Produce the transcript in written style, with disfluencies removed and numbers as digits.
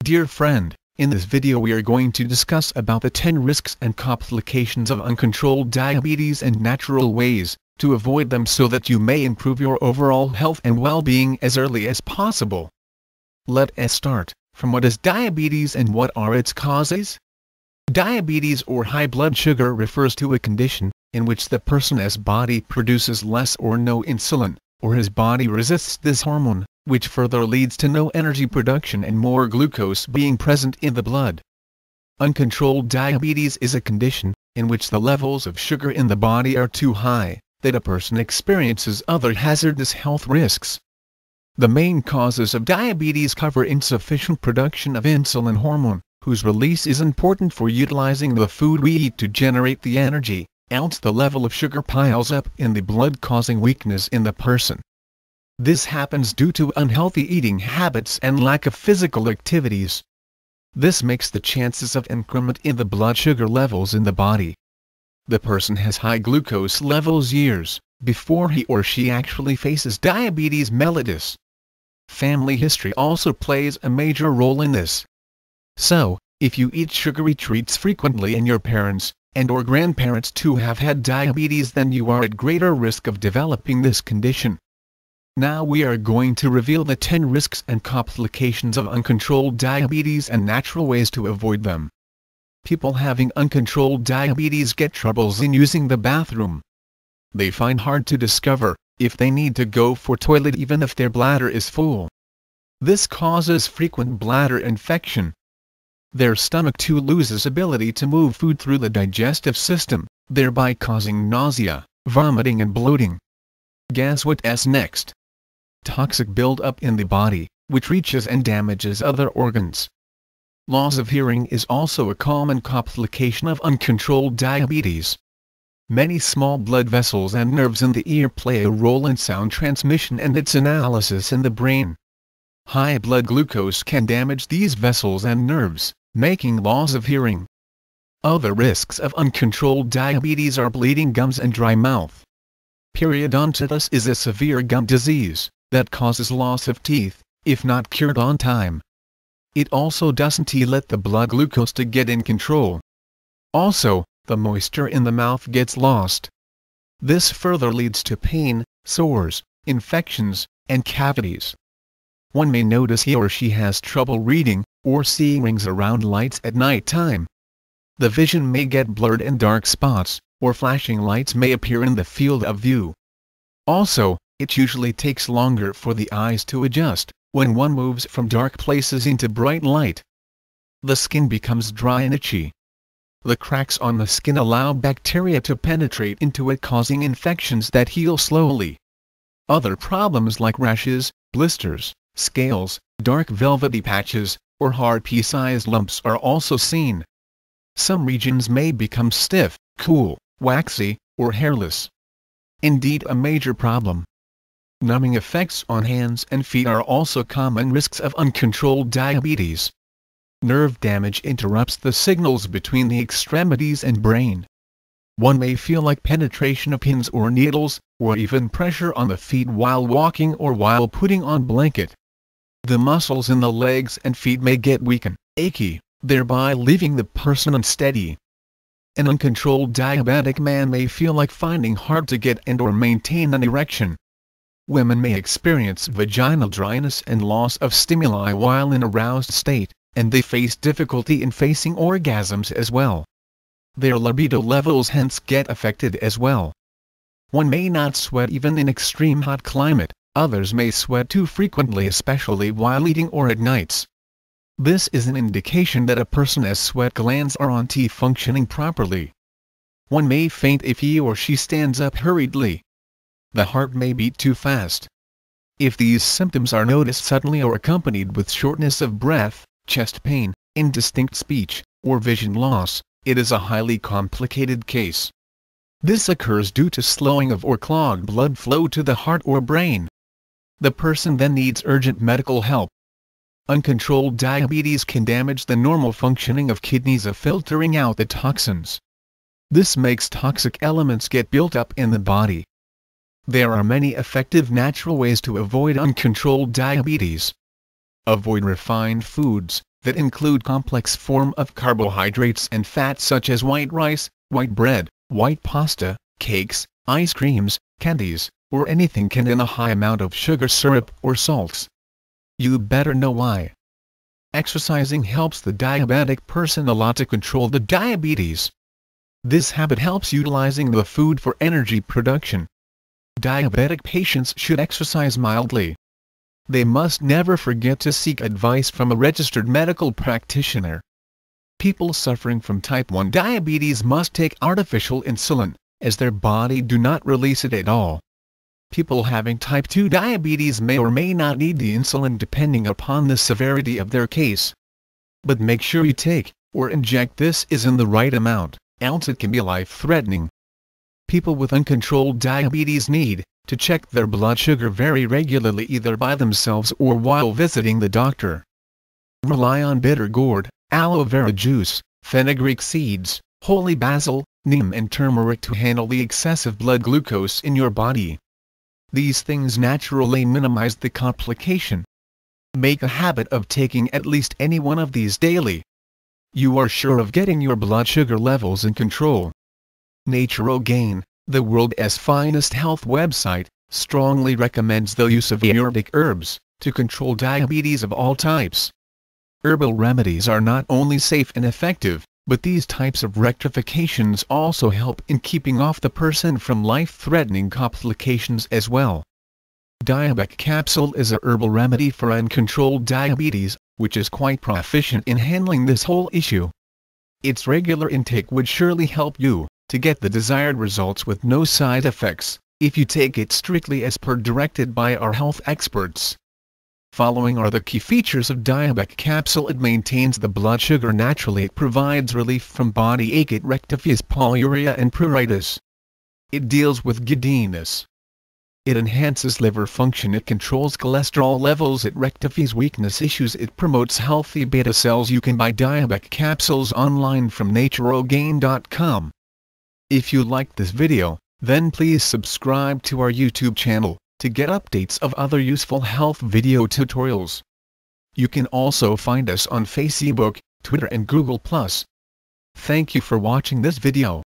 Dear friend, in this video we are going to discuss about the 10 risks and complications of uncontrolled diabetes and natural ways to avoid them so that you may improve your overall health and well-being as early as possible. Let us start from what is diabetes and what are its causes. Diabetes or high blood sugar refers to a condition in which the person's body produces less or no insulin, or his body resists this hormone, which further leads to no energy production and more glucose being present in the blood. Uncontrolled diabetes is a condition in which the levels of sugar in the body are too high, that a person experiences other hazardous health risks. The main causes of diabetes cover insufficient production of insulin hormone, whose release is important for utilizing the food we eat to generate the energy, else the level of sugar piles up in the blood causing weakness in the person. This happens due to unhealthy eating habits and lack of physical activities. This makes the chances of increment in the blood sugar levels in the body. The person has high glucose levels years before he or she actually faces diabetes mellitus. Family history also plays a major role in this. So, if you eat sugary treats frequently and your parents and/or grandparents too have had diabetes, then you are at greater risk of developing this condition. Now we are going to reveal the 10 risks and complications of uncontrolled diabetes and natural ways to avoid them. People having uncontrolled diabetes get troubles in using the bathroom. They find hard to discover if they need to go for toilet even if their bladder is full. This causes frequent bladder infection. Their stomach too loses ability to move food through the digestive system, thereby causing nausea, vomiting and bloating. Guess what's next? Toxic buildup in the body, which reaches and damages other organs. Loss of hearing is also a common complication of uncontrolled diabetes. Many small blood vessels and nerves in the ear play a role in sound transmission and its analysis in the brain. High blood glucose can damage these vessels and nerves, making loss of hearing. Other risks of uncontrolled diabetes are bleeding gums and dry mouth. Periodontitis is a severe gum disease that causes loss of teeth, if not cured on time. It also doesn't let the blood glucose to get in control. Also, the moisture in the mouth gets lost. This further leads to pain, sores, infections, and cavities. One may notice he or she has trouble reading or seeing rings around lights at night time. The vision may get blurred and dark spots, or flashing lights may appear in the field of view. Also, it usually takes longer for the eyes to adjust when one moves from dark places into bright light. The skin becomes dry and itchy. The cracks on the skin allow bacteria to penetrate into it, causing infections that heal slowly. Other problems like rashes, blisters, scales, dark velvety patches, or hard pea-sized lumps are also seen. Some regions may become stiff, cool, waxy, or hairless. Indeed, a major problem. Numbing effects on hands and feet are also common risks of uncontrolled diabetes. Nerve damage interrupts the signals between the extremities and brain. One may feel like penetration of pins or needles, or even pressure on the feet while walking or while putting on blanket. The muscles in the legs and feet may get weak and achy, thereby leaving the person unsteady. An uncontrolled diabetic man may feel like finding hard to get and/or maintain an erection. Women may experience vaginal dryness and loss of stimuli while in aroused state, and they face difficulty in facing orgasms as well. Their libido levels hence get affected as well. One may not sweat even in extreme hot climate. Others may sweat too frequently, especially while eating or at nights. This is an indication that a person's sweat glands are not functioning properly. One may faint if he or she stands up hurriedly. The heart may beat too fast. If these symptoms are noticed suddenly or accompanied with shortness of breath, chest pain, indistinct speech, or vision loss, it is a highly complicated case. This occurs due to slowing of or clogged blood flow to the heart or brain. The person then needs urgent medical help. Uncontrolled diabetes can damage the normal functioning of kidneys of filtering out the toxins. This makes toxic elements get built up in the body. There are many effective natural ways to avoid uncontrolled diabetes. Avoid refined foods, that include complex form of carbohydrates and fats such as white rice, white bread, white pasta, cakes, ice creams, candies, or anything contain a high amount of sugar syrup or salts. You better know why. Exercising helps the diabetic person a lot to control the diabetes. This habit helps utilizing the food for energy production. Diabetic patients should exercise mildly. They must never forget to seek advice from a registered medical practitioner. People suffering from type 1 diabetes must take artificial insulin, as their body do not release it at all. People having type 2 diabetes may or may not need the insulin depending upon the severity of their case. But make sure you take, or inject this is in the right amount, else it can be life-threatening. People with uncontrolled diabetes need to check their blood sugar very regularly either by themselves or while visiting the doctor. Rely on bitter gourd, aloe vera juice, fenugreek seeds, holy basil, neem and turmeric to handle the excessive blood glucose in your body. These things naturally minimize the complication. Make a habit of taking at least any one of these daily. You are sure of getting your blood sugar levels in control. Natural Gain, the world's finest health website, strongly recommends the use of Ayurvedic herbs to control diabetes of all types. Herbal remedies are not only safe and effective, but these types of rectifications also help in keeping off the person from life-threatening complications as well. Diabec capsule is a herbal remedy for uncontrolled diabetes, which is quite proficient in handling this whole issue. Its regular intake would surely help you to get the desired results with no side effects, if you take it strictly as per directed by our health experts. Following are the key features of Diabec capsule. It maintains the blood sugar naturally. It provides relief from body ache. It rectifies polyuria and pruritus. It deals with giddiness. It enhances liver function. It controls cholesterol levels. It rectifies weakness issues. It promotes healthy beta cells. You can buy Diabec capsules online from naturalgain.com. If you liked this video, then please subscribe to our YouTube channel to get updates of other useful health video tutorials. You can also find us on Facebook, Twitter and Google+. Thank you for watching this video.